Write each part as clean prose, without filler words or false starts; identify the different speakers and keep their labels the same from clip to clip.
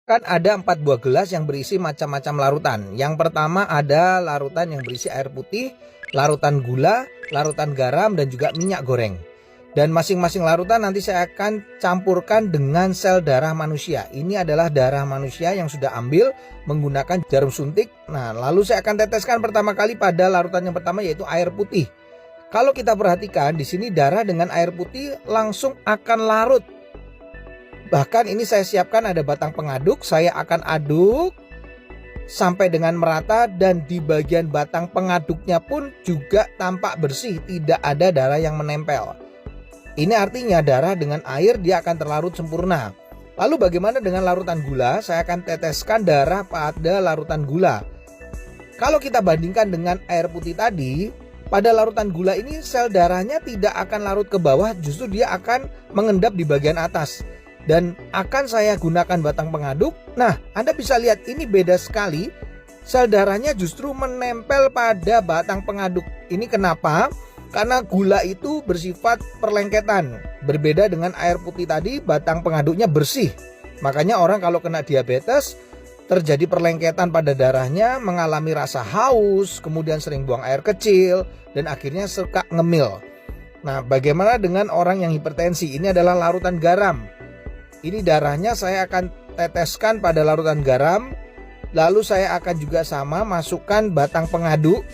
Speaker 1: Kan ada 4 buah gelas yang berisi macam-macam larutan. Yang pertama ada larutan yang berisi air putih, larutan gula, larutan garam, dan juga minyak goreng. Dan masing-masing larutan nanti saya akan campurkan dengan sel darah manusia. Ini adalah darah manusia yang sudah ambil menggunakan jarum suntik. Nah, lalu saya akan teteskan pertama kali pada larutan yang pertama, yaitu air putih. Kalau kita perhatikan di sini darah dengan air putih langsung akan larut. Bahkan ini saya siapkan ada batang pengaduk, saya akan aduk sampai dengan merata, dan di bagian batang pengaduknya pun juga tampak bersih, tidak ada darah yang menempel. Ini artinya darah dengan air dia akan terlarut sempurna. Lalu bagaimana dengan larutan gula? Saya akan teteskan darah pada larutan gula. Kalau kita bandingkan dengan air putih tadi, pada larutan gula ini sel darahnya tidak akan larut ke bawah, justru dia akan mengendap di bagian atas. Dan akan saya gunakan batang pengaduk. Nah, Anda bisa lihat ini beda sekali. Sel darahnya justru menempel pada batang pengaduk. Ini kenapa? Karena gula itu bersifat perlengketan. Berbeda dengan air putih tadi, batang pengaduknya bersih. Makanya orang kalau kena diabetes, terjadi perlengketan pada darahnya, mengalami rasa haus, kemudian sering buang air kecil, dan akhirnya suka ngemil. Nah, bagaimana dengan orang yang hipertensi? Ini adalah larutan garam. Ini darahnya saya akan teteskan pada larutan garam. Lalu saya akan juga sama masukkan batang pengaduk.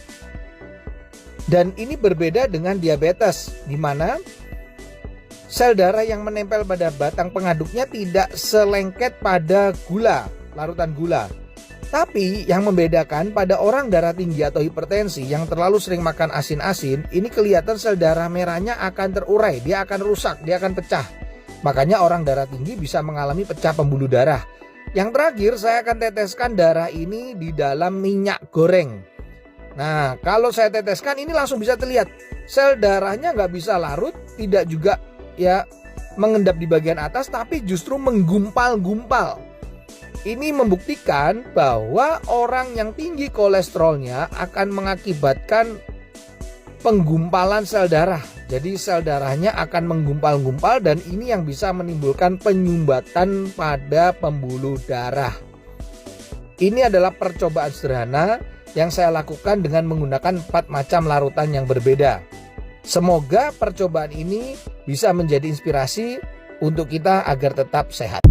Speaker 1: Dan ini berbeda dengan diabetes, di mana sel darah yang menempel pada batang pengaduknya tidak selengket pada gula, larutan gula. Tapi yang membedakan pada orang darah tinggi atau hipertensi yang terlalu sering makan asin-asin, ini kelihatan sel darah merahnya akan terurai, dia akan rusak, dia akan pecah. Makanya orang darah tinggi bisa mengalami pecah pembuluh darah. Yang terakhir saya akan teteskan darah ini di dalam minyak goreng. Nah, kalau saya teteskan ini langsung bisa terlihat sel darahnya nggak bisa larut, tidak juga ya mengendap di bagian atas, tapi justru menggumpal-gumpal. Ini membuktikan bahwa orang yang tinggi kolesterolnya akan mengakibatkan penggumpalan sel darah. Jadi sel darahnya akan menggumpal-gumpal, dan ini yang bisa menimbulkan penyumbatan pada pembuluh darah. Ini adalah percobaan sederhana yang saya lakukan dengan menggunakan 4 macam larutan yang berbeda. Semoga percobaan ini bisa menjadi inspirasi untuk kita agar tetap sehat.